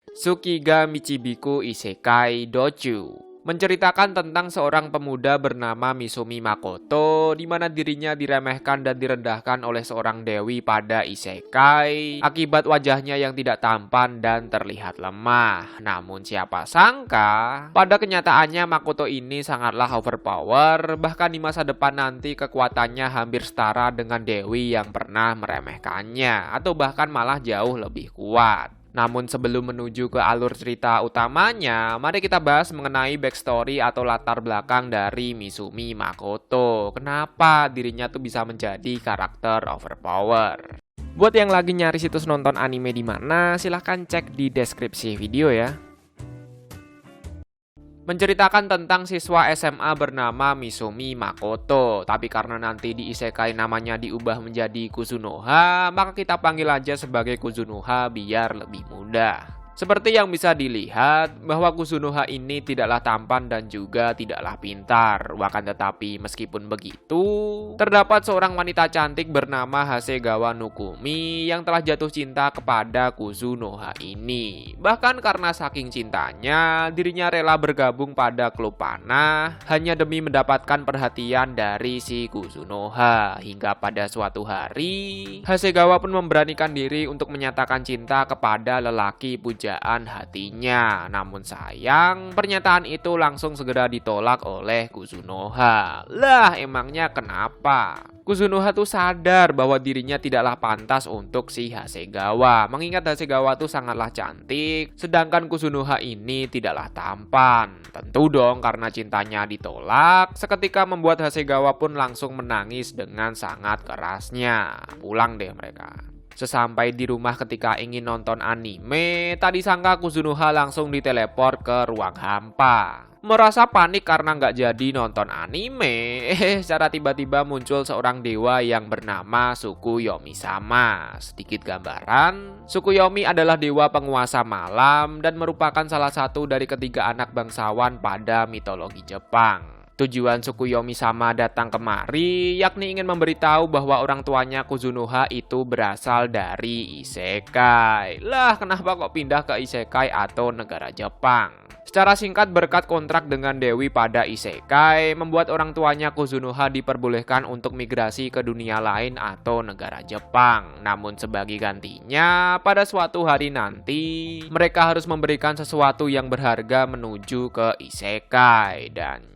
Tsukiga Michibiku Isekai Dochu menceritakan tentang seorang pemuda bernama Misumi Makoto di mana dirinya diremehkan dan direndahkan oleh seorang dewi pada isekai akibat wajahnya yang tidak tampan dan terlihat lemah. Namun siapa sangka pada kenyataannya Makoto ini sangatlah overpower, bahkan di masa depan nanti kekuatannya hampir setara dengan dewi yang pernah meremehkannya atau bahkan malah jauh lebih kuat. Namun sebelum menuju ke alur cerita utamanya, mari kita bahas mengenai backstory atau latar belakang dari Misumi Makoto. Kenapa dirinya tuh bisa menjadi karakter overpower? Buat yang lagi nyari situs nonton anime di mana, silahkan cek di deskripsi video ya. Menceritakan tentang siswa SMA bernama Misumi Makoto. Tapi karena nanti di isekai namanya diubah menjadi Kuzunoha, maka kita panggil aja sebagai Kuzunoha biar lebih mudah. Seperti yang bisa dilihat, bahwa Kuzunoha ini tidaklah tampan dan juga tidaklah pintar. Bahkan tetapi meskipun begitu, terdapat seorang wanita cantik bernama Hasegawa Nukumi yang telah jatuh cinta kepada Kuzunoha ini. Bahkan karena saking cintanya, dirinya rela bergabung pada klub panah hanya demi mendapatkan perhatian dari si Kuzunoha. Hingga pada suatu hari, Hasegawa pun memberanikan diri untuk menyatakan cinta kepada lelaki pujaan hatinya. Namun sayang, pernyataan itu langsung segera ditolak oleh Kuzunoha. Lah, emangnya kenapa? Kuzunoha tuh sadar bahwa dirinya tidaklah pantas untuk si Hasegawa. Mengingat Hasegawa tuh sangatlah cantik, sedangkan Kuzunoha ini tidaklah tampan. Tentu dong karena cintanya ditolak, seketika membuat Hasegawa pun langsung menangis dengan sangat kerasnya. Pulang deh mereka. Sesampai di rumah ketika ingin nonton anime, tadi sangka Kuzunoha langsung diteleport ke ruang hampa. Merasa panik karena nggak jadi nonton anime, secara tiba-tiba muncul seorang dewa yang bernama Tsukuyomi-sama. Sedikit gambaran, Tsukuyomi adalah dewa penguasa malam dan merupakan salah satu dari ketiga anak bangsawan pada mitologi Jepang. Tujuan Tsukuyomi-sama datang kemari yakni ingin memberitahu bahwa orang tuanya Kuzunoha itu berasal dari isekai. Lah, kenapa kok pindah ke isekai atau negara Jepang? Secara singkat, berkat kontrak dengan Dewi pada isekai, membuat orang tuanya Kuzunoha diperbolehkan untuk migrasi ke dunia lain atau negara Jepang. Namun sebagai gantinya, pada suatu hari nanti, mereka harus memberikan sesuatu yang berharga menuju ke isekai. Dan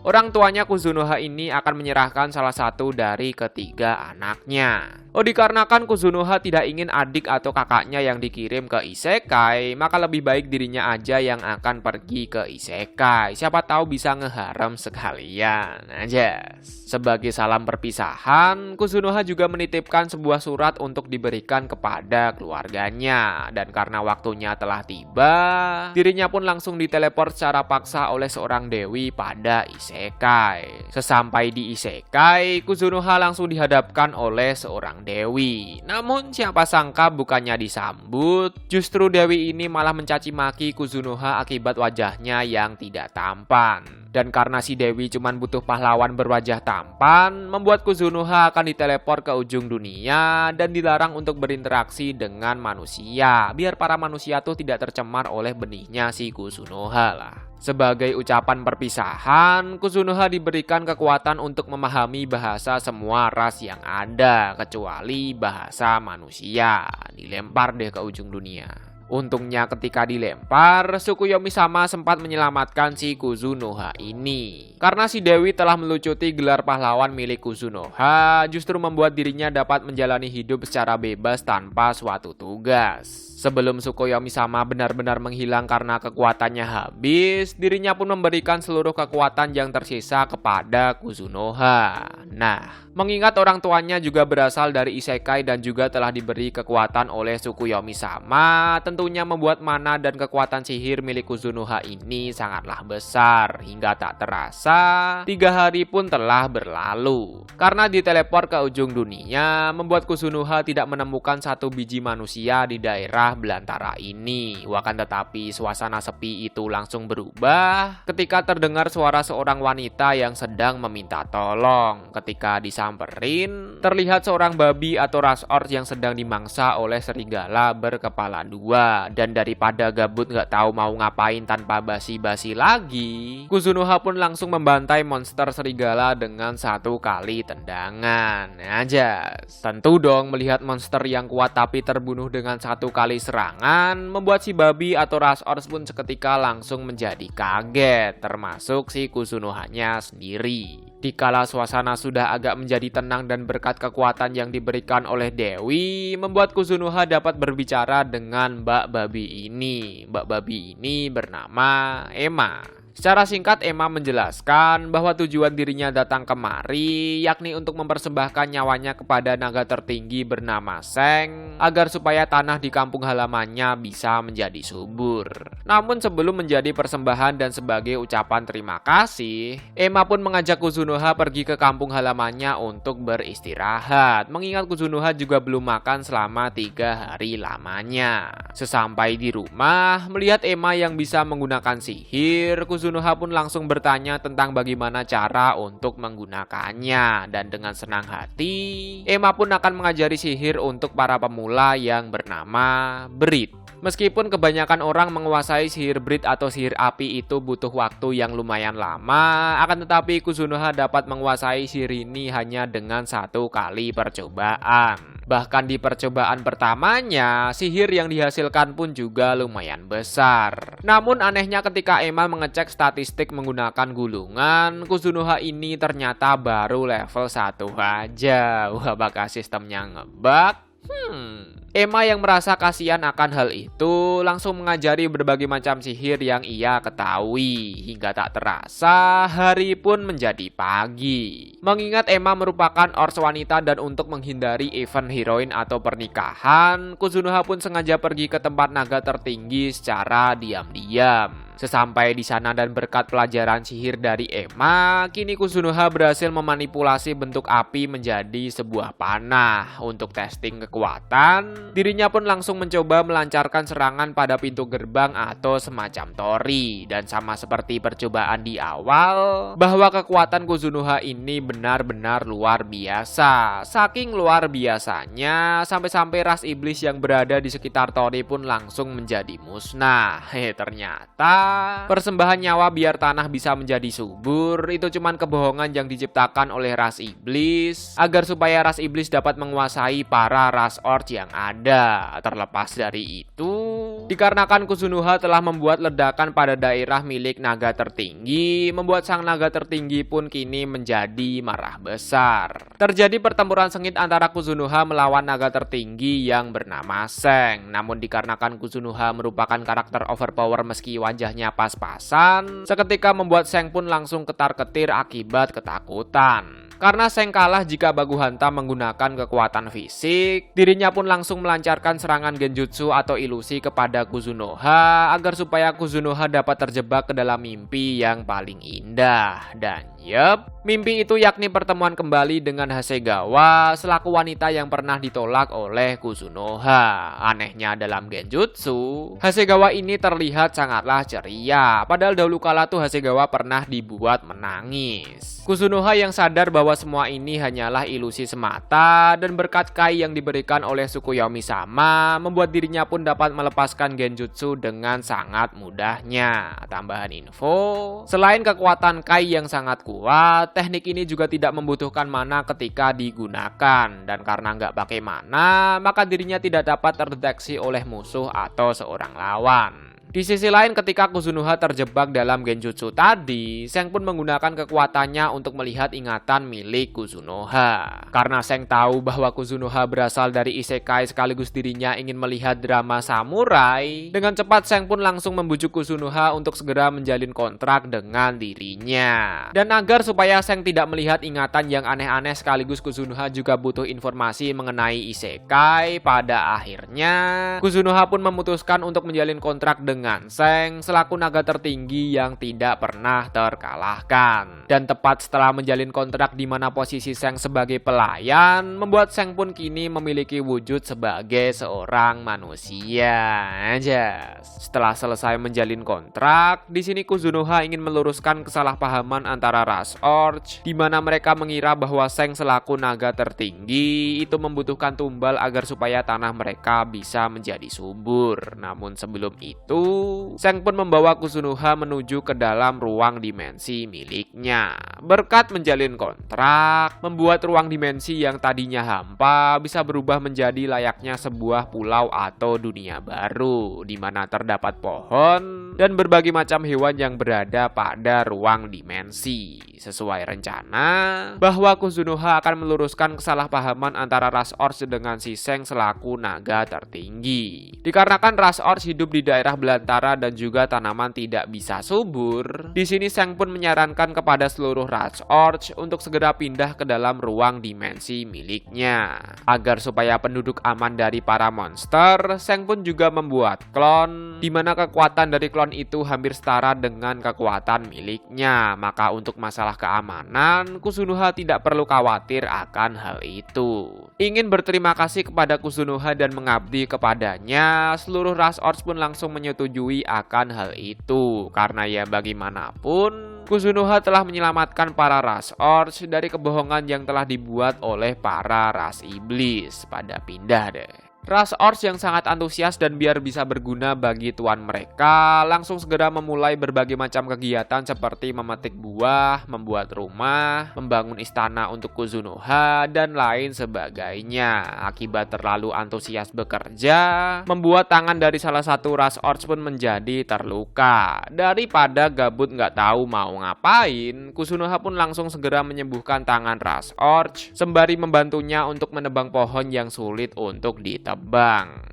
orang tuanya Kuzunoha ini akan menyerahkan salah satu dari ketiga anaknya. Dikarenakan Kuzunoha tidak ingin adik atau kakaknya yang dikirim ke isekai, maka lebih baik dirinya aja yang akan pergi ke isekai. Siapa tahu bisa ngeharem sekalian aja. Sebagai salam perpisahan, Kuzunoha juga menitipkan sebuah surat untuk diberikan kepada keluarganya. Dan karena waktunya telah tiba, dirinya pun langsung diteleport secara paksa oleh seorang dewi pada isekai. Sesampai di isekai, Kuzunoha langsung dihadapkan oleh seorang dewi. Namun siapa sangka bukannya disambut, justru dewi ini malah mencaci maki Kuzunoha akibat wajahnya yang tidak tampan. Dan karena si dewi cuma butuh pahlawan berwajah tampan, membuat Kuzunoha akan diteleport ke ujung dunia dan dilarang untuk berinteraksi dengan manusia, biar para manusia tuh tidak tercemar oleh benihnya si Kuzunoha lah. Sebagai ucapan perpisahan, Kuzunoha diberikan kekuatan untuk memahami bahasa semua ras yang ada, kecuali bahasa manusia. Dilempar deh ke ujung dunia. Untungnya ketika dilempar, Tsukuyomi-sama sempat menyelamatkan si Kuzunoha ini. Karena si dewi telah melucuti gelar pahlawan milik Kuzunoha, justru membuat dirinya dapat menjalani hidup secara bebas tanpa suatu tugas. Sebelum Tsukuyomi-sama benar-benar menghilang karena kekuatannya habis, dirinya pun memberikan seluruh kekuatan yang tersisa kepada Kuzunoha. Nah, mengingat orang tuanya juga berasal dari isekai dan juga telah diberi kekuatan oleh Tsukuyomi-sama, tentunya membuat mana dan kekuatan sihir milik Kuzunoha ini sangatlah besar. Hingga tak terasa, 3 hari pun telah berlalu. Karena diteleport ke ujung dunia, membuat Kuzunoha tidak menemukan satu biji manusia di daerah belantara ini. Bahkan tetapi suasana sepi itu langsung berubah ketika terdengar suara seorang wanita yang sedang meminta tolong. Ketika disambut disamperin, terlihat seorang babi atau ras Ord yang sedang dimangsa oleh serigala berkepala dua. Dan daripada gabut nggak tahu mau ngapain tanpa basi-basi lagi, Kuzunoha pun langsung membantai monster serigala dengan 1 kali tendangan. Aja. Tentu dong melihat monster yang kuat tapi terbunuh dengan 1 kali serangan, membuat si babi atau ras Ord pun seketika langsung menjadi kaget, termasuk si Kuzunohanya sendiri. Dikala suasana sudah agak menjadi tenang dan berkat kekuatan yang diberikan oleh Dewi, membuat Kuzunoha dapat berbicara dengan Mbak Babi ini. Mbak Babi ini bernama Emma. Secara singkat, Emma menjelaskan bahwa tujuan dirinya datang kemari yakni untuk mempersembahkan nyawanya kepada naga tertinggi bernama Seng agar supaya tanah di kampung halamannya bisa menjadi subur. Namun sebelum menjadi persembahan dan sebagai ucapan terima kasih, Emma pun mengajak Kuzunoha pergi ke kampung halamannya untuk beristirahat, mengingat Kuzunoha juga belum makan selama 3 hari lamanya. Sesampai di rumah, melihat Emma yang bisa menggunakan sihir, Kuzunoha pun langsung bertanya tentang bagaimana cara untuk menggunakannya. Dan dengan senang hati, Emma pun akan mengajari sihir untuk para pemula yang bernama Brit. Meskipun kebanyakan orang menguasai sihir Brit atau sihir api itu butuh waktu yang lumayan lama, akan tetapi Kuzunoha dapat menguasai sihir ini hanya dengan 1 kali percobaan. Bahkan di percobaan pertamanya, sihir yang dihasilkan pun juga lumayan besar. Namun anehnya ketika Emma mengecek statistik menggunakan gulungan, Kuzunoha ini ternyata baru level 1 aja. Wah, apakah sistemnya ngebug? Emma yang merasa kasihan akan hal itu langsung mengajari berbagai macam sihir yang ia ketahui. Hingga tak terasa hari pun menjadi pagi. Mengingat Emma merupakan Ors wanita dan untuk menghindari event heroin atau pernikahan, Kuzunoha pun sengaja pergi ke tempat naga tertinggi secara diam-diam. Sesampai di sana dan berkat pelajaran sihir dari Emma, kini Kuzunoha berhasil memanipulasi bentuk api menjadi sebuah panah. Untuk testing kekuatan, dirinya pun langsung mencoba melancarkan serangan pada pintu gerbang atau semacam tori. Dan sama seperti percobaan di awal, bahwa kekuatan Kuzunoha ini benar-benar luar biasa. Saking luar biasanya, sampai-sampai ras iblis yang berada di sekitar tori pun langsung menjadi musnah. Ternyata persembahan nyawa biar tanah bisa menjadi subur itu cuman kebohongan yang diciptakan oleh ras iblis agar supaya ras iblis dapat menguasai para ras Ord yang ada. Terlepas dari itu, dikarenakan Kuzunoha telah membuat ledakan pada daerah milik naga tertinggi, membuat sang naga tertinggi pun kini menjadi marah besar. Terjadi pertempuran sengit antara Kuzunoha melawan naga tertinggi yang bernama Seng. Namun dikarenakan Kuzunoha merupakan karakter overpower meski wajahnya pas-pasan, seketika membuat Seng pun langsung ketar-ketir akibat ketakutan. Karena Seng kalah jika baku hantam menggunakan kekuatan fisik, dirinya pun langsung melancarkan serangan genjutsu atau ilusi kepada Kuzunoha agar supaya Kuzunoha dapat terjebak ke dalam mimpi yang paling indah. Dan mimpi itu yakni pertemuan kembali dengan Hasegawa selaku wanita yang pernah ditolak oleh Kuzunoha. Anehnya dalam genjutsu, Hasegawa ini terlihat sangatlah ceria, padahal dahulu kala tuh Hasegawa pernah dibuat menangis. Kuzunoha yang sadar bahwa semua ini hanyalah ilusi semata dan berkat kai yang diberikan oleh suku Yomi-sama membuat dirinya pun dapat melepaskan genjutsu dengan sangat mudahnya. Tambahan info, selain kekuatan kai yang sangat kuat, teknik ini juga tidak membutuhkan mana ketika digunakan, dan karena nggak pakai mana, maka dirinya tidak dapat terdeteksi oleh musuh atau seorang lawan. Di sisi lain, ketika Kuzunoha terjebak dalam genjutsu tadi, Seng pun menggunakan kekuatannya untuk melihat ingatan milik Kuzunoha. Karena Seng tahu bahwa Kuzunoha berasal dari isekai sekaligus dirinya ingin melihat drama samurai, dengan cepat Seng pun langsung membujuk Kuzunoha untuk segera menjalin kontrak dengan dirinya. Dan agar supaya Seng tidak melihat ingatan yang aneh-aneh sekaligus Kuzunoha juga butuh informasi mengenai isekai, pada akhirnya Kuzunoha pun memutuskan untuk menjalin kontrak dengan dengan Seng selaku naga tertinggi yang tidak pernah terkalahkan. Dan tepat setelah menjalin kontrak di mana posisi Seng sebagai pelayan, membuat Seng pun kini memiliki wujud sebagai seorang manusia. Setelah selesai menjalin kontrak, di sini Kuzunoha ingin meluruskan kesalahpahaman antara ras Orc, di mana mereka mengira bahwa Seng selaku naga tertinggi itu membutuhkan tumbal agar supaya tanah mereka bisa menjadi subur. Namun sebelum itu, Seng pun membawa Kuzunoha menuju ke dalam ruang dimensi miliknya. Berkat menjalin kontrak, membuat ruang dimensi yang tadinya hampa bisa berubah menjadi layaknya sebuah pulau atau dunia baru, di mana terdapat pohon dan berbagai macam hewan yang berada pada ruang dimensi. Sesuai rencana, bahwa Kuzunoha akan meluruskan kesalahpahaman antara ras Orc dengan si Seng selaku naga tertinggi. Dikarenakan ras Orc hidup di daerah belantara dan juga tanaman tidak bisa subur, di sini Seng pun menyarankan kepada seluruh ras Orc untuk segera pindah ke dalam ruang dimensi miliknya. Agar supaya penduduk aman dari para monster, Seng pun juga membuat klon, di mana kekuatan dari klon itu hampir setara dengan kekuatan miliknya. Maka untuk masalah keamanan, Kuzunoha tidak perlu khawatir akan hal itu. Ingin berterima kasih kepada Kuzunoha dan mengabdi kepadanya, seluruh ras Orc pun langsung menyetujui akan hal itu. Karena ya bagaimanapun, Kuzunoha telah menyelamatkan para ras Orc dari kebohongan yang telah dibuat oleh para ras iblis. Pada pindah deh. Ras Orc yang sangat antusias dan biar bisa berguna bagi tuan mereka, langsung segera memulai berbagai macam kegiatan seperti memetik buah, membuat rumah, membangun istana untuk Kuzunoha, dan lain sebagainya. Akibat terlalu antusias bekerja, membuat tangan dari salah satu ras Orc pun menjadi terluka. Daripada gabut nggak tahu mau ngapain, Kuzunoha pun langsung segera menyembuhkan tangan ras Orc, sembari membantunya untuk menebang pohon yang sulit untuk ditebang.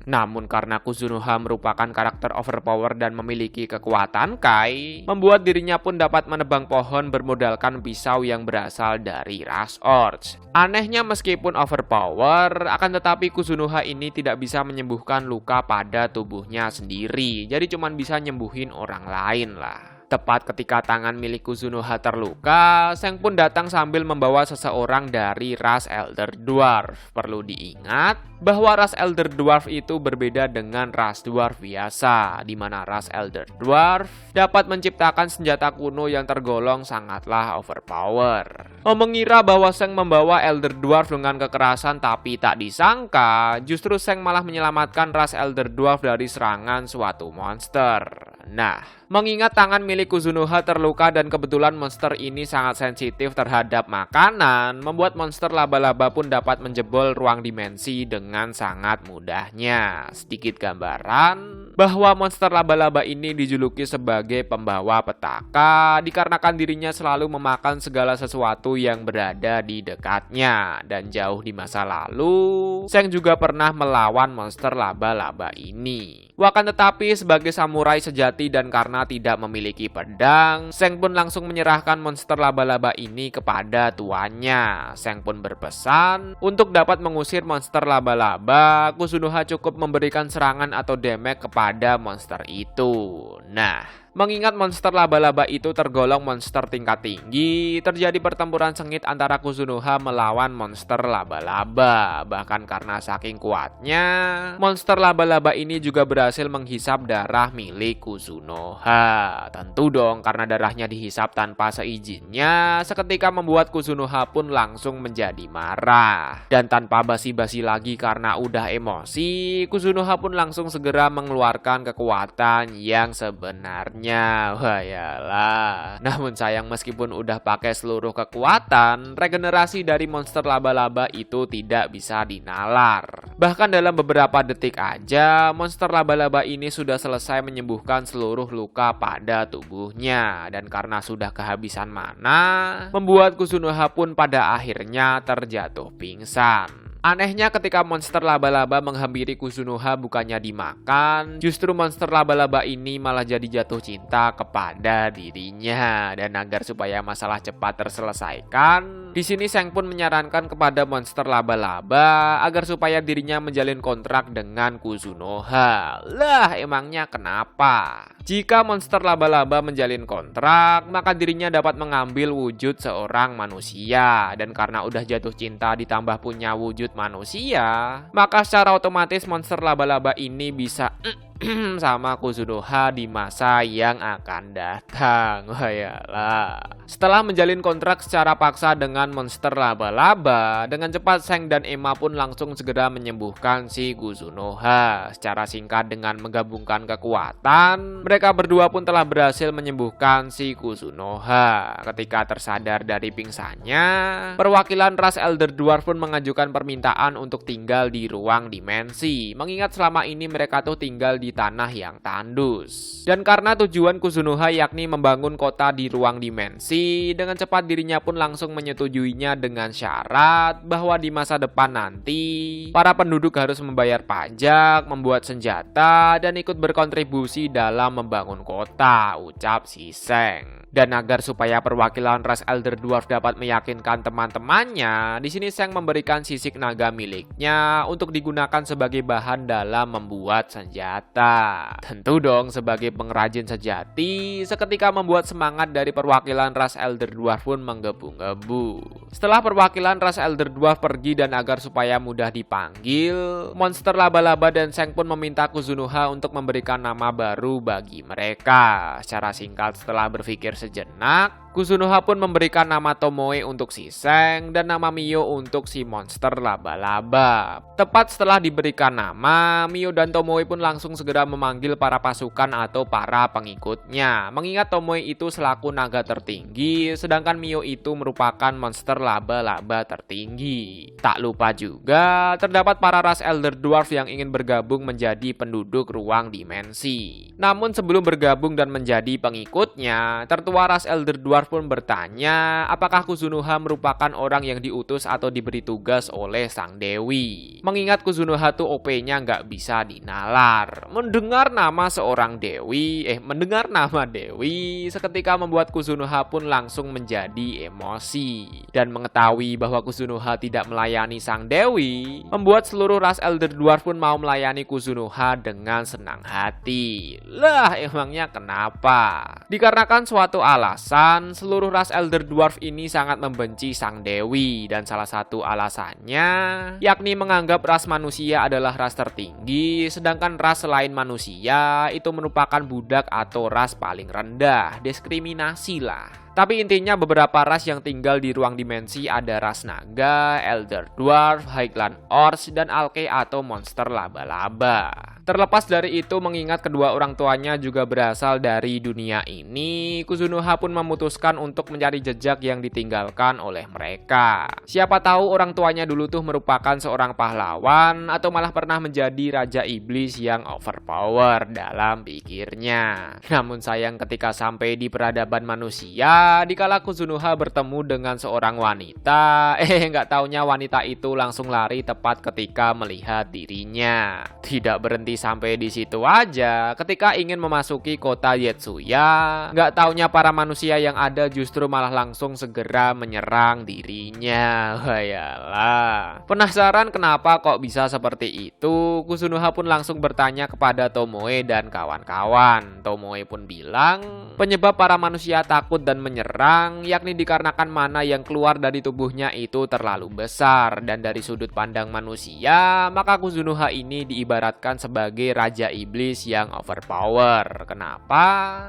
Namun karena Kuzunoha merupakan karakter overpower dan memiliki kekuatan Kai, membuat dirinya pun dapat menebang pohon bermodalkan pisau yang berasal dari ras Orc. Anehnya meskipun overpower, akan tetapi Kuzunoha ini tidak bisa menyembuhkan luka pada tubuhnya sendiri, jadi cuma bisa nyembuhin orang lain lah. Tepat ketika tangan milik Kuzunoha terluka, Seng pun datang sambil membawa seseorang dari ras Elder Dwarf. Perlu diingat bahwa ras Elder Dwarf itu berbeda dengan ras Dwarf biasa, di mana ras Elder Dwarf dapat menciptakan senjata kuno yang tergolong sangatlah overpower. Mengira bahwa Seng membawa Elder Dwarf dengan kekerasan, tapi tak disangka justru Seng malah menyelamatkan ras Elder Dwarf dari serangan suatu monster. Nah, mengingat tangan milik Kuzunoha terluka dan kebetulan monster ini sangat sensitif terhadap makanan, membuat monster laba-laba pun dapat menjebol ruang dimensi dengan sangat mudahnya. Sedikit gambaran bahwa monster laba-laba ini dijuluki sebagai pembawa petaka dikarenakan dirinya selalu memakan segala sesuatu yang berada di dekatnya. Dan jauh di masa lalu, Seng juga pernah melawan monster laba-laba ini. Akan tetapi sebagai samurai sejati dan karena tidak memiliki pedang, Seng pun langsung menyerahkan monster laba-laba ini kepada tuannya. Seng pun berpesan untuk dapat mengusir monster laba-laba, Kuzunoha cukup memberikan serangan atau damage kepada monster itu. Nah, mengingat monster laba-laba itu tergolong monster tingkat tinggi, terjadi pertempuran sengit antara Kuzunoha melawan monster laba-laba. Bahkan karena saking kuatnya, monster laba-laba ini juga berhasil menghisap darah milik Kuzunoha. Tentu dong, karena darahnya dihisap tanpa seizinnya, seketika membuat Kuzunoha pun langsung menjadi marah. Dan tanpa basi-basi lagi karena udah emosi, Kuzunoha pun langsung segera mengeluarkan kekuatan yang sebenarnya. Wayalah. Namun sayang meskipun udah pakai seluruh kekuatan, regenerasi dari monster laba-laba itu tidak bisa dinalar. Bahkan dalam beberapa detik aja, monster laba-laba ini sudah selesai menyembuhkan seluruh luka pada tubuhnya. Dan karena sudah kehabisan mana, membuat Kuzunoha pun pada akhirnya terjatuh pingsan. Anehnya ketika monster laba-laba menghampiri Kuzunoha bukannya dimakan, justru monster laba-laba ini malah jadi jatuh cinta kepada dirinya. Dan agar supaya masalah cepat terselesaikan, di sini Seng pun menyarankan kepada monster laba-laba agar supaya dirinya menjalin kontrak dengan Kuzunoha. Lah, emangnya kenapa? Jika monster laba-laba menjalin kontrak, maka dirinya dapat mengambil wujud seorang manusia. Dan karena udah jatuh cinta ditambah punya wujud manusia, maka secara otomatis monster laba-laba ini bisa sama Kuzunoha di masa yang akan datang. Wayalah. Setelah menjalin kontrak secara paksa dengan monster laba-laba, dengan cepat Seng dan Emma pun langsung segera menyembuhkan si Kuzunoha. Secara singkat dengan menggabungkan kekuatan, mereka berdua pun telah berhasil menyembuhkan si Kuzunoha. Ketika tersadar dari pingsannya, perwakilan ras Elder Dwarf pun mengajukan permintaan untuk tinggal di ruang dimensi. Mengingat selama ini mereka tuh tinggal di tanah yang tandus. Dan karena tujuan Kuzunoha yakni membangun kota di ruang dimensi, dengan cepat dirinya pun langsung menyetujuinya dengan syarat bahwa di masa depan nanti para penduduk harus membayar pajak, membuat senjata, dan ikut berkontribusi dalam membangun kota, ucap si Seng. Dan agar supaya perwakilan ras Elder Dwarf dapat meyakinkan teman-temannya, di sini Seng memberikan sisik naga miliknya untuk digunakan sebagai bahan dalam membuat senjata. Tentu dong sebagai pengrajin sejati, seketika membuat semangat dari perwakilan ras Elder Dwarf pun menggebu-gebu. Setelah perwakilan ras Elder Dwarf pergi dan agar supaya mudah dipanggil, monster laba-laba dan Seng pun meminta Kuzunoha untuk memberikan nama baru bagi mereka. Secara singkat setelah berpikir sejenak, Kuzunoha pun memberikan nama Tomoe untuk si Seng dan nama Mio untuk si monster laba-laba. Tepat setelah diberikan nama, Mio dan Tomoe pun langsung segera memanggil para pasukan atau para pengikutnya. Mengingat Tomoe itu selaku naga tertinggi, sedangkan Mio itu merupakan monster laba-laba tertinggi. Tak lupa juga, terdapat para ras Elder Dwarf yang ingin bergabung menjadi penduduk ruang dimensi. Namun sebelum bergabung dan menjadi pengikutnya, tertua ras Elder Dwarf pun bertanya apakah Kuzunoha merupakan orang yang diutus atau diberi tugas oleh sang dewi. Mengingat Kuzunoha tuh OP-nya nggak bisa dinalar. Mendengar nama dewi seketika membuat Kuzunoha pun langsung menjadi emosi. Dan mengetahui bahwa Kuzunoha tidak melayani sang dewi, membuat seluruh ras Elder Dwarf pun mau melayani Kuzunoha dengan senang hati. Lah, emangnya kenapa? Dikarenakan suatu alasan, seluruh ras Elder Dwarf ini sangat membenci sang dewi, dan salah satu alasannya yakni menganggap ras manusia adalah ras tertinggi, sedangkan ras selain manusia itu merupakan budak atau ras paling rendah. Diskriminasi lah. Tapi intinya beberapa ras yang tinggal di ruang dimensi ada ras naga, Elder Dwarf, Highland Orcs, dan Alke atau monster laba-laba. Terlepas dari itu, mengingat kedua orang tuanya juga berasal dari dunia ini, Kuzunoha pun memutuskan untuk mencari jejak yang ditinggalkan oleh mereka. Siapa tahu orang tuanya dulu tuh merupakan seorang pahlawan atau malah pernah menjadi raja iblis yang overpower dalam pikirnya. Namun sayang ketika sampai di peradaban manusia, dikala Kuzunoha bertemu dengan seorang wanita, nggak taunya wanita itu langsung lari tepat ketika melihat dirinya. Tidak berhenti sampai di situ aja, ketika ingin memasuki kota Yetsuya, nggak taunya para manusia yang ada justru malah langsung segera menyerang dirinya. Wayalah. Penasaran kenapa kok bisa seperti itu? Kuzunoha pun langsung bertanya kepada Tomoe dan kawan-kawan. Tomoe pun bilang, penyebab para manusia takut dan menyerang yakni dikarenakan mana yang keluar dari tubuhnya itu terlalu besar, dan dari sudut pandang manusia, maka Kuzunoha ini diibaratkan sebagai raja iblis yang overpower. Kenapa?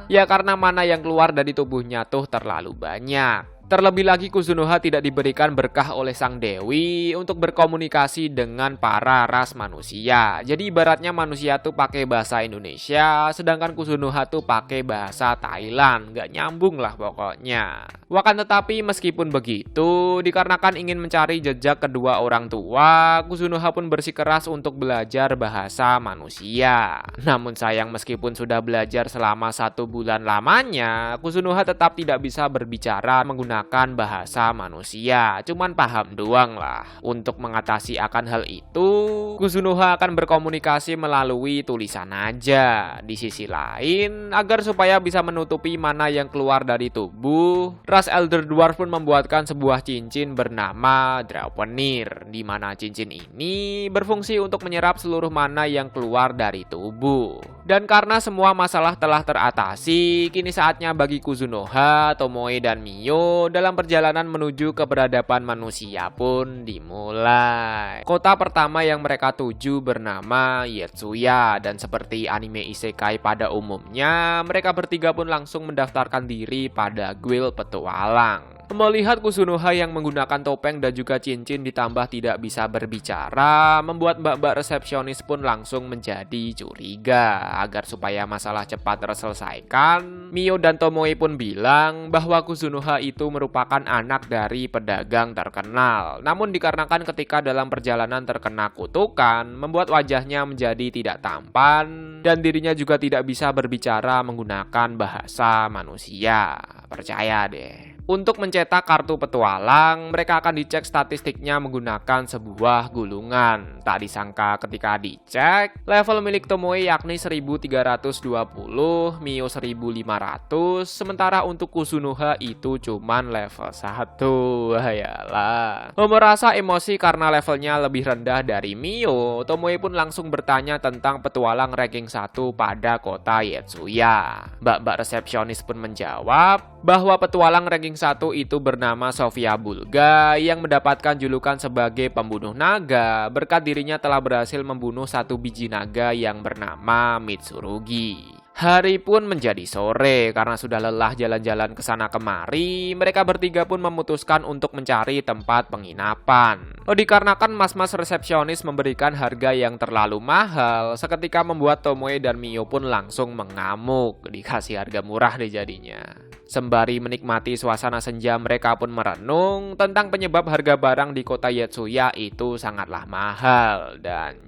Ya karena mana yang keluar dari tubuhnya tuh terlalu banyak. Terlebih lagi Kuzunoha tidak diberikan berkah oleh sang dewi untuk berkomunikasi dengan para ras manusia. Jadi ibaratnya manusia tuh pakai bahasa Indonesia, sedangkan Kuzunoha tuh pakai bahasa Thailand. Gak nyambung lah pokoknya. Wakan tetapi meskipun begitu, dikarenakan ingin mencari jejak kedua orang tua, Kuzunoha pun bersikeras untuk belajar bahasa manusia. Namun sayang meskipun sudah belajar selama 1 bulan lamanya, Kuzunoha tetap tidak bisa berbicara menggunakan menggunakan bahasa manusia, cuman paham doang lah. Untuk mengatasi akan hal itu, Kuzunoha akan berkomunikasi melalui tulisan aja. Di sisi lain, agar supaya bisa menutupi mana yang keluar dari tubuh, ras Elder Dwarf pun membuatkan sebuah cincin bernama Draupnir, di mana cincin ini berfungsi untuk menyerap seluruh mana yang keluar dari tubuh. Dan karena semua masalah telah teratasi, kini saatnya bagi Kuzunoha, Tomoe, dan Mio dalam perjalanan menuju keberadaban manusia pun dimulai. Kota pertama yang mereka tuju bernama Yetsuya, dan seperti anime isekai pada umumnya, mereka bertiga pun langsung mendaftarkan diri pada guild petualang. Melihat Kuzunoha yang menggunakan topeng dan juga cincin ditambah tidak bisa berbicara, membuat mbak-mbak resepsionis pun langsung menjadi curiga. Agar supaya masalah cepat terselesaikan, Mio dan Tomoe pun bilang bahwa Kuzunoha itu merupakan anak dari pedagang terkenal. Namun dikarenakan ketika dalam perjalanan terkena kutukan, membuat wajahnya menjadi tidak tampan dan dirinya juga tidak bisa berbicara menggunakan bahasa manusia. Percaya deh. Untuk mencetak kartu petualang, mereka akan dicek statistiknya menggunakan sebuah gulungan. Tak disangka ketika dicek, level milik Tomoe yakni 1320, Mio 1500, sementara untuk Kuzunoha itu cuman level 1. Hayalah. Merasa emosi karena levelnya lebih rendah dari Mio, Tomoe pun langsung bertanya tentang petualang ranking 1 pada kota Yetsuya. Mbak-mbak resepsionis pun menjawab bahwa petualang ranking 1 itu bernama Sofia Bulga yang mendapatkan julukan sebagai pembunuh naga berkat dirinya telah berhasil membunuh satu biji naga yang bernama Mitsurugi. Hari pun menjadi sore karena sudah lelah jalan-jalan ke sana kemari, mereka bertiga pun memutuskan untuk mencari tempat penginapan. Dikarenakan mas-mas resepsionis memberikan harga yang terlalu mahal, seketika membuat Tomoe dan Mio pun langsung mengamuk. Dikasih harga murah deh jadinya. Sembari menikmati suasana senja, mereka pun merenung tentang penyebab harga barang di kota Yetsuya itu sangatlah mahal. Dan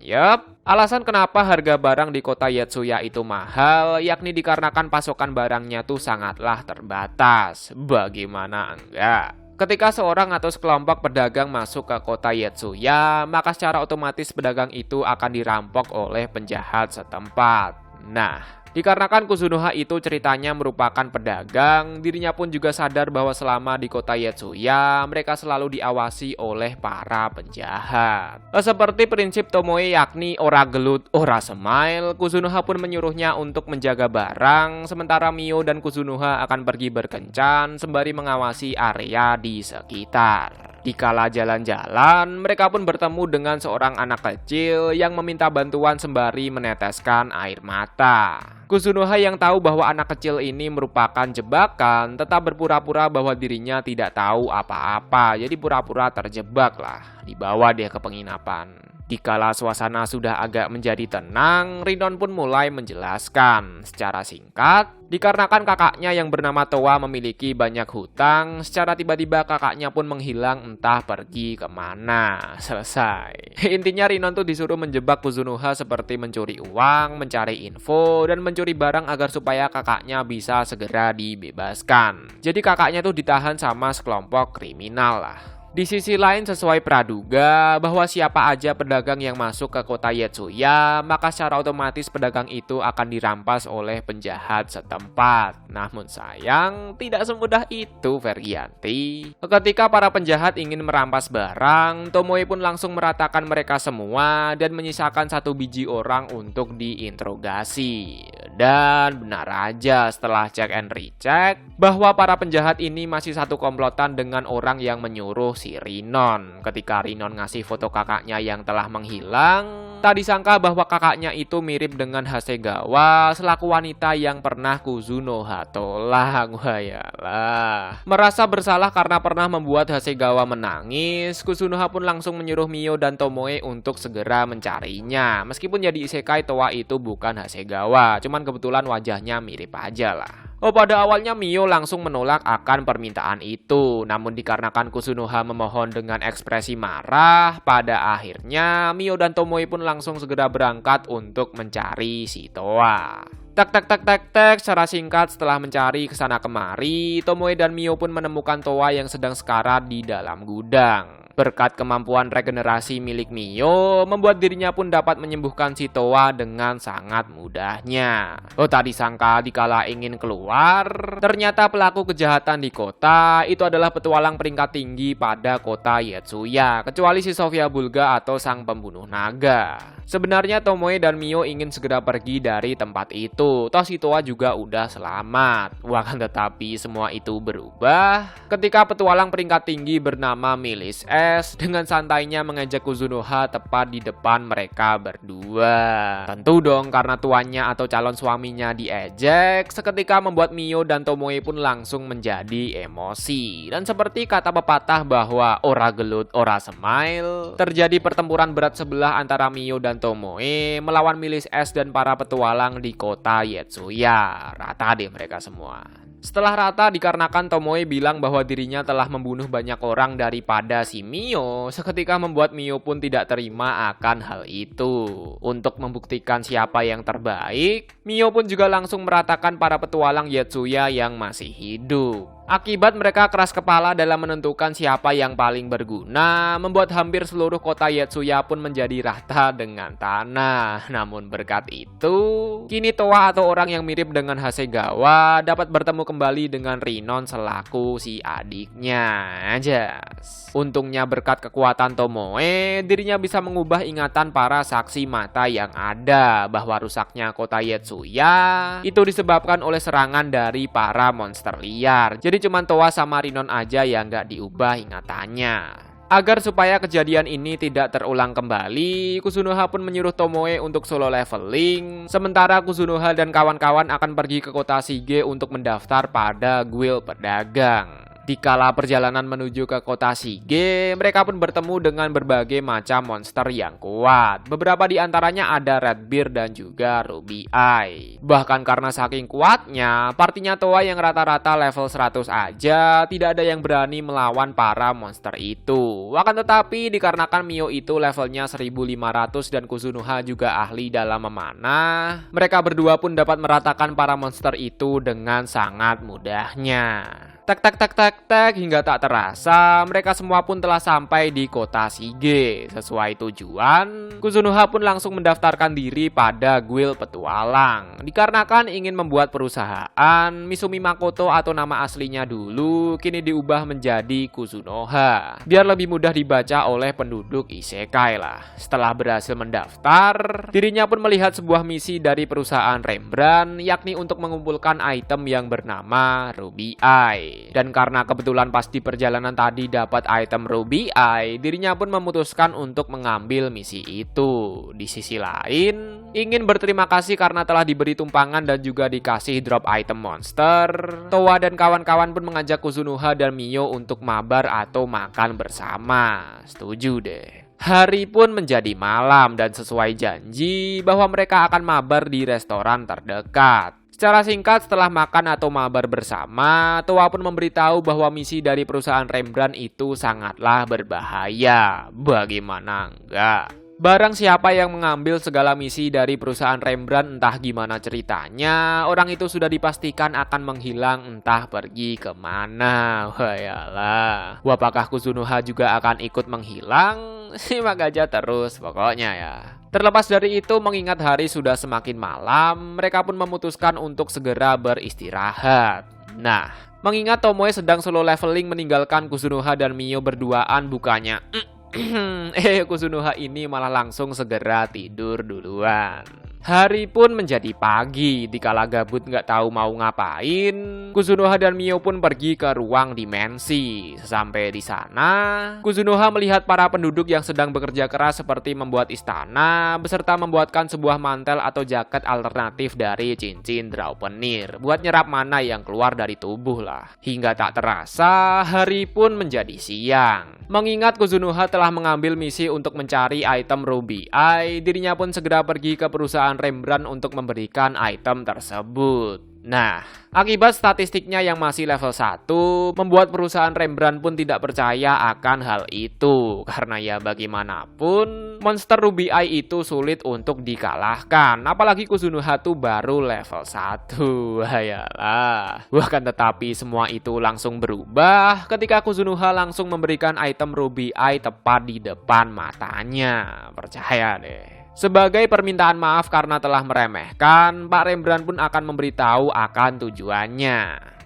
alasan kenapa harga barang di kota Yetsuya itu mahal, yakni dikarenakan pasokan barangnya tuh sangatlah terbatas. Bagaimana enggak? Ketika seorang atau sekelompok pedagang masuk ke kota Yetsuya, maka secara otomatis pedagang itu akan dirampok oleh penjahat setempat. Nah, dikarenakan Kuzunoha itu ceritanya merupakan pedagang, dirinya pun juga sadar bahwa selama di kota Yetsuya, mereka selalu diawasi oleh para penjahat. Seperti prinsip Tomoe yakni ora gelut, ora smile, Kuzunoha pun menyuruhnya untuk menjaga barang, sementara Mio dan Kuzunoha akan pergi berkencan sembari mengawasi area di sekitar. Dikala jalan-jalan, mereka pun bertemu dengan seorang anak kecil yang meminta bantuan sembari meneteskan air mata. Kuzunoha yang tahu bahwa anak kecil ini merupakan jebakan, tetap berpura-pura bahwa dirinya tidak tahu apa-apa, jadi pura-pura terjebak lah, dibawa dia ke penginapan. Dikala suasana sudah agak menjadi tenang, Rinon pun mulai menjelaskan secara singkat. Dikarenakan kakaknya yang bernama Towa memiliki banyak hutang, secara tiba-tiba kakaknya pun menghilang entah pergi kemana. Selesai. Intinya Rinon tuh disuruh menjebak Kuzunoha seperti mencuri uang, mencari info, dan mencuri barang agar supaya kakaknya bisa segera dibebaskan. Jadi kakaknya tuh ditahan sama sekelompok kriminal lah. Di sisi lain sesuai praduga bahwa siapa aja pedagang yang masuk ke kota Yetsuya, maka secara otomatis pedagang itu akan dirampas oleh penjahat setempat. Namun sayang, tidak semudah itu Fergianti. Ketika para penjahat ingin merampas barang, Tomoe pun langsung meratakan mereka semua dan menyisakan satu biji orang untuk diinterogasi. Dan benar aja setelah cek and recheck bahwa para penjahat ini masih satu komplotan dengan orang yang menyuruh si Rinon. Ketika Rinon ngasih foto kakaknya yang telah menghilang, tak disangka bahwa kakaknya itu mirip dengan Hasegawa selaku wanita yang pernah Kuzunoha tolak. Wayalah. Merasa bersalah karena pernah membuat Hasegawa menangis, Kuzunoha pun langsung menyuruh Mio dan Tomoe untuk segera mencarinya. Meskipun jadi isekai Towa itu bukan Hasegawa, cuman kebetulan wajahnya mirip aja lah. Pada awalnya Mio langsung menolak akan permintaan itu, namun dikarenakan Kuzunoha memohon dengan ekspresi marah, pada akhirnya Mio dan Tomoe pun langsung segera berangkat untuk mencari si Towa. Tak tak tak tak tak, secara singkat setelah mencari kesana kemari, Tomoe dan Mio pun menemukan Towa yang sedang sekarat di dalam gudang. Berkat kemampuan regenerasi milik Mio, membuat dirinya pun dapat menyembuhkan si Towa dengan sangat mudahnya. Oh, tadi sangka dikala ingin keluar, ternyata pelaku kejahatan di kota itu adalah petualang peringkat tinggi pada kota Yetsuya, kecuali si Sofia Bulga atau sang pembunuh naga. Sebenarnya Tomoe dan Mio ingin segera pergi dari tempat itu, toh si Towa juga udah selamat. Bahkan tetapi semua itu berubah ketika petualang peringkat tinggi bernama Milis S dengan santainya mengejek Kuzunoha tepat di depan mereka berdua. Tentu dong karena tuannya atau calon suaminya diejek, seketika membuat Mio dan Tomoe pun langsung menjadi emosi. Dan seperti kata pepatah bahwa ora gelut ora smile, terjadi pertempuran berat sebelah antara Mio dan Tomoe melawan Milis S dan para petualang di kota Yetsuya. Rata deh mereka semua. Setelah rata dikarenakan Tomoe bilang bahwa dirinya telah membunuh banyak orang daripada si Mio, seketika membuat Mio pun tidak terima akan hal itu. Untuk membuktikan siapa yang terbaik, Mio pun juga langsung meratakan para petualang Yetsuya yang masih hidup. Akibat mereka keras kepala dalam menentukan siapa yang paling berguna, membuat hampir seluruh kota Yetsuya pun menjadi rata dengan tanah. Namun berkat itu, kini Towa atau orang yang mirip dengan Hasegawa dapat bertemu kembali dengan Rinon selaku si adiknya. Untungnya berkat kekuatan Tomoe, dirinya bisa mengubah ingatan para saksi mata yang ada bahwa rusaknya kota Yetsuya itu disebabkan oleh serangan dari para monster liar. Jadi cuma Towa sama Rinon aja yang gak diubah ingatannya. Agar supaya kejadian ini tidak terulang kembali, Kuzunoha pun menyuruh Tomoe untuk solo leveling, sementara Kuzunoha dan kawan-kawan akan pergi ke kota Shige untuk mendaftar pada guild pedagang. Dikala perjalanan menuju ke kota Shige, mereka pun bertemu dengan berbagai macam monster yang kuat. Beberapa di antaranya ada Redbeard dan juga Ruby Eye. Bahkan karena saking kuatnya, partinya Towa yang rata-rata level 100 aja tidak ada yang berani melawan para monster itu. Akan tetapi dikarenakan Mio itu levelnya 1500 dan Kuzunoha juga ahli dalam memanah, mereka berdua pun dapat meratakan para monster itu dengan sangat mudahnya. Tak tak tak tak tak, hingga tak terasa mereka semua pun telah sampai di kota Shige. Sesuai tujuan, Kuzunoha pun langsung mendaftarkan diri pada guild petualang. Dikarenakan ingin membuat perusahaan, Misumi Makoto atau nama aslinya dulu kini diubah menjadi Kuzunoha, biar lebih mudah dibaca oleh penduduk isekai lah. Setelah berhasil mendaftar, dirinya pun melihat sebuah misi dari perusahaan Rembrandt, yakni untuk mengumpulkan item yang bernama Ruby Eye. Dan karena kebetulan pas di perjalanan tadi dapat item Ruby Eye, dirinya pun memutuskan untuk mengambil misi itu. Di sisi lain, ingin berterima kasih karena telah diberi tumpangan dan juga dikasih drop item monster, Towa dan kawan-kawan pun mengajak Kuzunoha dan Mio untuk mabar atau makan bersama. Setuju deh. Hari pun menjadi malam dan sesuai janji bahwa mereka akan mabar di restoran terdekat. Secara singkat setelah makan atau mabar bersama, Towa pun memberitahu bahwa misi dari perusahaan Rembrandt itu sangatlah berbahaya. Bagaimana enggak? Barang siapa yang mengambil segala misi dari perusahaan Rembrandt entah gimana ceritanya, orang itu sudah dipastikan akan menghilang entah pergi kemana. Wayalah, apakah Kuzunoha juga akan ikut menghilang? Simak aja terus pokoknya ya. Terlepas dari itu, mengingat hari sudah semakin malam, mereka pun memutuskan untuk segera beristirahat. Nah, mengingat Tomoe sedang solo leveling meninggalkan Kuzunoha dan Mio berduaan, bukannya Kuzunoha ini malah langsung segera tidur duluan. Hari pun menjadi pagi, dikala gabut nggak tahu mau ngapain, Kuzunoha dan Mio pun pergi ke ruang dimensi. Sesampai di sana, Kuzunoha melihat para penduduk yang sedang bekerja keras seperti membuat istana, beserta membuatkan sebuah mantel atau jaket alternatif dari cincin Draupnir, buat nyerap mana yang keluar dari tubuh lah. Hingga tak terasa, hari pun menjadi siang. Mengingat Kuzunoha telah mengambil misi untuk mencari item Ruby Eye, dirinya pun segera pergi ke perusahaan Rembrandt untuk memberikan item tersebut. Nah, akibat statistiknya yang masih level 1, membuat perusahaan Rembrandt pun tidak percaya akan hal itu. Karena ya bagaimanapun, monster Ruby Eye itu sulit untuk dikalahkan. Apalagi Kuzunoha tuh baru level 1. Hayalah. Bahkan tetapi semua itu langsung berubah ketika Kuzunoha langsung memberikan item Ruby Eye tepat di depan matanya. Percaya deh. Sebagai permintaan maaf karena telah meremehkan, Pak Rembrandt pun akan memberitahu akan tujuannya.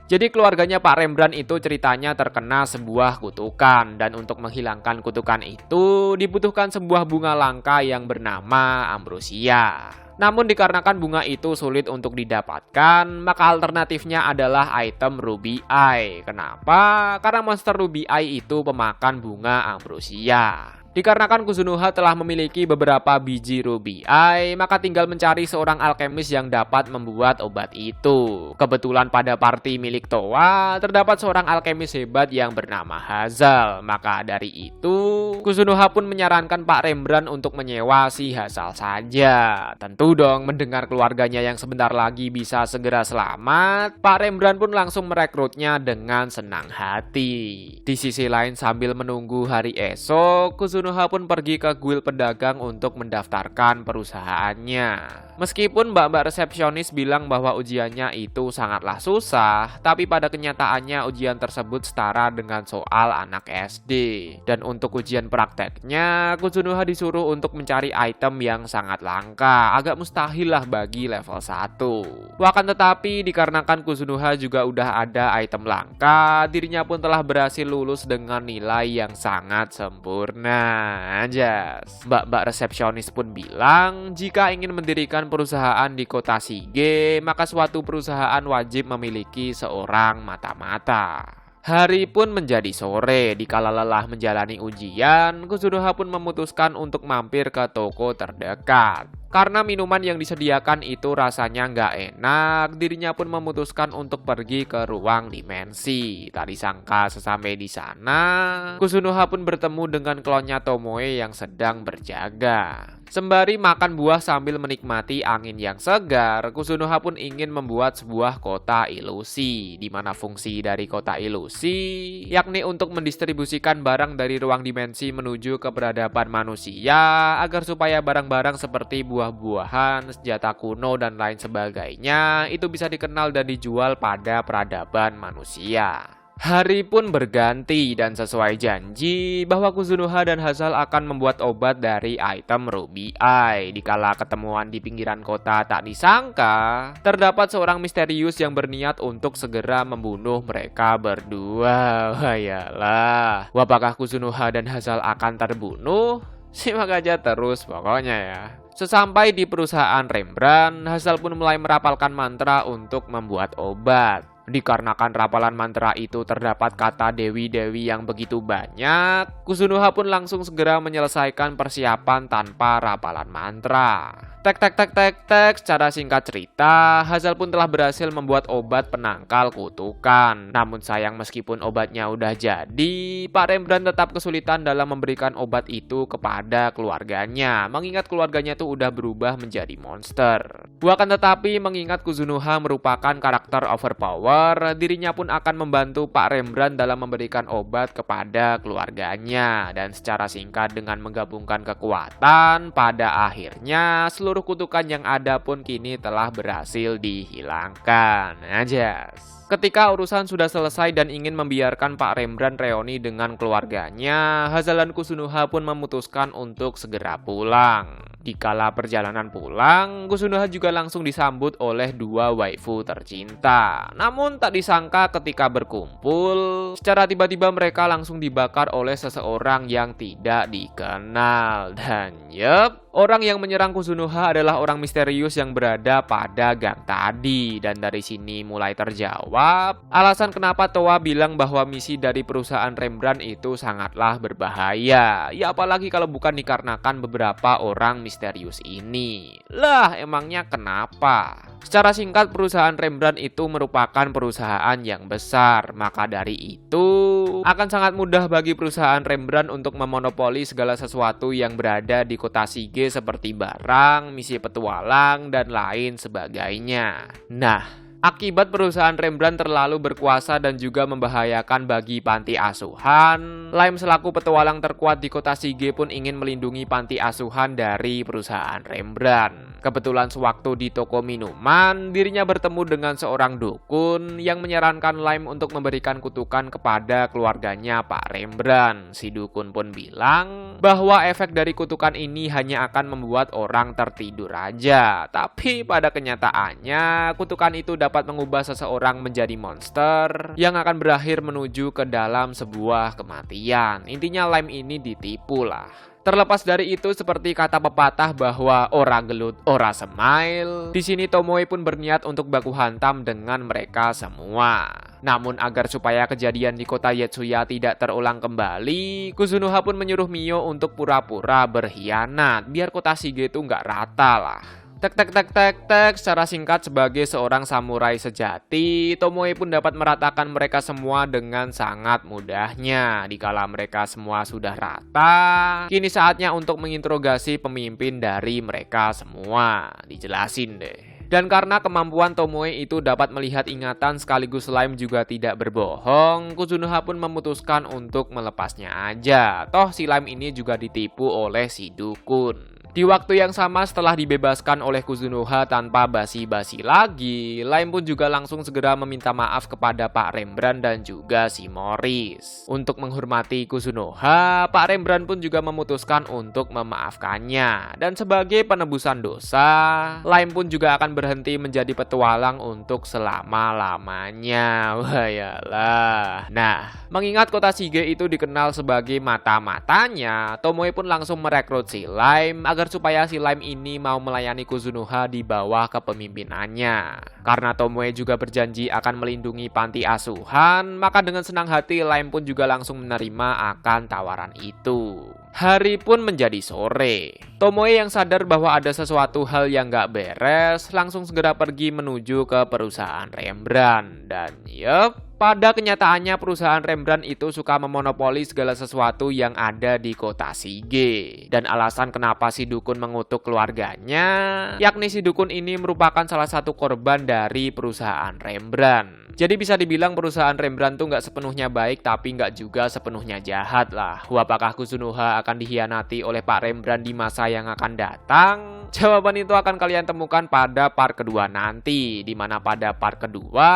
Jadi keluarganya Pak Rembrandt itu ceritanya terkena sebuah kutukan, dan untuk menghilangkan kutukan itu dibutuhkan sebuah bunga langka yang bernama ambrosia. Namun dikarenakan bunga itu sulit untuk didapatkan, maka alternatifnya adalah item Ruby Eye. Kenapa? Karena monster Ruby Eye itu pemakan bunga ambrosia. Dikarenakan Kuzunoha telah memiliki beberapa biji Ruby Eye, maka tinggal mencari seorang alkemis yang dapat membuat obat itu. Kebetulan pada party milik Towa, terdapat seorang alkemis hebat yang bernama Hazal. Maka dari itu, Kuzunoha pun menyarankan Pak Rembrandt untuk menyewa si Hazal saja. Tentu dong, mendengar keluarganya yang sebentar lagi bisa segera selamat, Pak Rembrandt pun langsung merekrutnya dengan senang hati. Di sisi lain, sambil menunggu hari esok, Kuzunoha pun pergi ke guild pedagang untuk mendaftarkan perusahaannya. Meskipun mbak-mbak resepsionis bilang bahwa ujiannya itu sangatlah susah, tapi pada kenyataannya ujian tersebut setara dengan soal anak SD. Dan untuk ujian prakteknya, Kuzunoha disuruh untuk mencari item yang sangat langka, agak mustahil lah bagi level 1. Bahkan tetapi dikarenakan Kuzunoha juga udah ada item langka, dirinya pun telah berhasil lulus dengan nilai yang sangat sempurna. Anjas. Mbak-mbak resepsionis pun bilang, jika ingin mendirikan perusahaan di kota Shige, maka suatu perusahaan wajib memiliki seorang mata-mata. Hari pun menjadi sore. Dikala lelah menjalani ujian, Kuzunoha pun memutuskan untuk mampir ke toko terdekat. Karena minuman yang disediakan itu rasanya nggak enak, dirinya pun memutuskan untuk pergi ke ruang dimensi. Tak disangka sesampai di sana, Kuzunoha pun bertemu dengan klonnya Tomoe yang sedang berjaga. Sembari makan buah sambil menikmati angin yang segar, Kuzunoha pun ingin membuat sebuah kota ilusi, di mana fungsi dari kota ilusi yakni untuk mendistribusikan barang dari ruang dimensi menuju ke peradaban manusia, agar supaya barang-barang seperti buah-buahan, senjata kuno, dan lain sebagainya itu bisa dikenal dan dijual pada peradaban manusia. Hari pun berganti dan sesuai janji bahwa Kuzunoha dan Hazal akan membuat obat dari item Ruby Eye. Dikala ketemuan di pinggiran kota, tak disangka terdapat seorang misterius yang berniat untuk segera membunuh mereka berdua. Hayalah, apakah Kuzunoha dan Hazal akan terbunuh? Simak aja terus pokoknya ya. Sesampai di perusahaan Rembrandt, Hazal pun mulai merapalkan mantra untuk membuat obat. Dikarenakan rapalan mantra itu terdapat kata dewi-dewi yang begitu banyak, Kuzunoha pun langsung segera menyelesaikan persiapan tanpa rapalan mantra. Tek, secara singkat cerita, Hazal pun telah berhasil membuat obat penangkal kutukan. Namun sayang meskipun obatnya udah jadi, Pak Rembrandt tetap kesulitan dalam memberikan obat itu kepada keluarganya, mengingat keluarganya tuh udah berubah menjadi monster. Bukan tetapi mengingat Kuzunoha merupakan karakter overpower, dirinya pun akan membantu Pak Rembrandt dalam memberikan obat kepada keluarganya. Dan secara singkat dengan menggabungkan kekuatan, pada akhirnya seluruh kutukan yang ada pun kini telah berhasil dihilangkan. Anjas. Ketika urusan sudah selesai dan ingin membiarkan Pak Rembrandt reuni dengan keluarganya, Hazal dan Kuzunoha pun memutuskan untuk segera pulang. Dikala perjalanan pulang, Kuzunoha juga langsung disambut oleh dua waifu tercinta. Namun tak disangka ketika berkumpul, secara tiba-tiba mereka langsung dibakar oleh seseorang yang tidak dikenal. Dan orang yang menyerang Kuzunoha adalah orang misterius yang berada pada gang tadi. Dan dari sini mulai terjawab alasan kenapa Towa bilang bahwa misi dari perusahaan Rembrandt itu sangatlah berbahaya. Ya apalagi kalau bukan dikarenakan beberapa orang misterius ini. Lah emangnya kenapa? Secara singkat, perusahaan Rembrandt itu merupakan perusahaan yang besar. Maka dari itu akan sangat mudah bagi perusahaan Rembrandt untuk memonopoli segala sesuatu yang berada di kota Shige seperti barang, misi petualang, dan lain sebagainya. Nah, Akibat perusahaan Rembrandt terlalu berkuasa dan juga membahayakan bagi panti asuhan, Lime selaku petualang terkuat di kota Sige pun ingin melindungi panti asuhan dari perusahaan Rembrandt. Kebetulan sewaktu di toko minuman, dirinya bertemu dengan seorang dukun yang menyarankan Lime untuk memberikan kutukan kepada keluarganya Pak Rembrandt. Si dukun pun bilang bahwa efek dari kutukan ini hanya akan membuat orang tertidur aja. Tapi pada kenyataannya, kutukan itu dapat mengubah seseorang menjadi monster yang akan berakhir menuju ke dalam sebuah kematian. Intinya Lime ini ditipu lah. Terlepas dari itu, seperti kata pepatah bahwa ora gelut, ora smile. Di sini Tomoe pun berniat untuk baku hantam dengan mereka semua. Namun agar supaya kejadian di kota Yetsuya tidak terulang kembali, Kuzunoha pun menyuruh Mio untuk pura-pura berkhianat, biar kota Sige itu nggak rata lah. Tek tek tek tek tek. Secara singkat, sebagai seorang samurai sejati, Tomoe pun dapat meratakan mereka semua dengan sangat mudahnya. Dikala mereka semua sudah rata, kini saatnya untuk menginterogasi pemimpin dari mereka semua. Dijelasin deh. Dan karena kemampuan Tomoe itu dapat melihat ingatan sekaligus Lime juga tidak berbohong, Kuzunoha pun memutuskan untuk melepasnya aja. Toh si Lime ini juga ditipu oleh si dukun. Di waktu yang sama, setelah dibebaskan oleh Kuzunoha tanpa basi-basi lagi, Lime pun juga langsung segera meminta maaf kepada Pak Rembrandt dan juga si Morris. Untuk menghormati Kuzunoha, Pak Rembrandt pun juga memutuskan untuk memaafkannya. Dan sebagai penebusan dosa, Lime pun juga akan berhenti menjadi petualang untuk selama-lamanya. Wayalah. Nah, mengingat kota Sige itu dikenal sebagai mata-matanya, Tomoe pun langsung merekrut si Lime agar supaya si Lime ini mau melayani Kuzunoha di bawah kepemimpinannya. Karena Tomoe juga berjanji akan melindungi panti asuhan, maka dengan senang hati Lime pun juga langsung menerima akan tawaran itu. Hari pun menjadi sore. Tomoe yang sadar bahwa ada sesuatu hal yang gak beres, langsung segera pergi menuju ke perusahaan Rembrandt. Dan pada kenyataannya perusahaan Rembrandt itu suka memonopoli segala sesuatu yang ada di kota Sige. Dan alasan kenapa si dukun mengutuk keluarganya, yakni si dukun ini merupakan salah satu korban dari perusahaan Rembrandt. Jadi bisa dibilang perusahaan Rembrandt tuh nggak sepenuhnya baik, tapi nggak juga sepenuhnya jahat lah. Apakah Kuzunoha akan dikhianati oleh Pak Rembrandt di masa yang akan datang? Jawaban itu akan kalian temukan pada part kedua nanti, di mana pada part kedua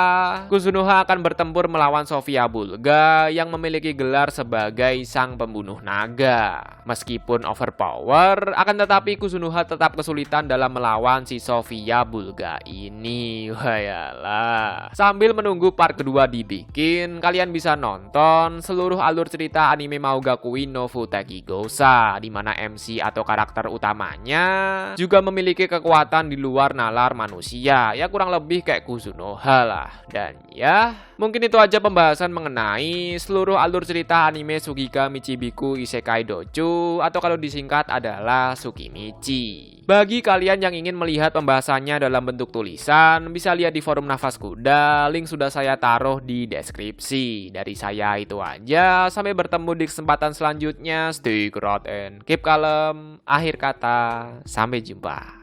Kuzunoha akan bertempur melawan Sofia Bulga yang memiliki gelar sebagai sang pembunuh naga. Meskipun overpower, akan tetapi Kuzunoha tetap kesulitan dalam melawan si Sofia Bulga ini. Wayalah. Sambil menunggu part kedua dibikin, kalian bisa nonton seluruh alur cerita anime Maugakui no Futeki Gousa, di mana MC atau karakter utamanya juga memiliki kekuatan di luar nalar manusia. Ya kurang lebih kayak Kuzunoha lah. Dan mungkin itu aja pembahasan mengenai seluruh alur cerita anime Sugika Michibiku Isekai Dochu, atau kalau disingkat adalah Tsukimichi. Bagi kalian yang ingin melihat pembahasannya dalam bentuk tulisan, bisa lihat di forum Nafas Kuda, link sudah saya taruh di deskripsi. Dari saya itu aja, sampai bertemu di kesempatan selanjutnya. Stay growth and keep calm. Akhir kata, sampai jumpa.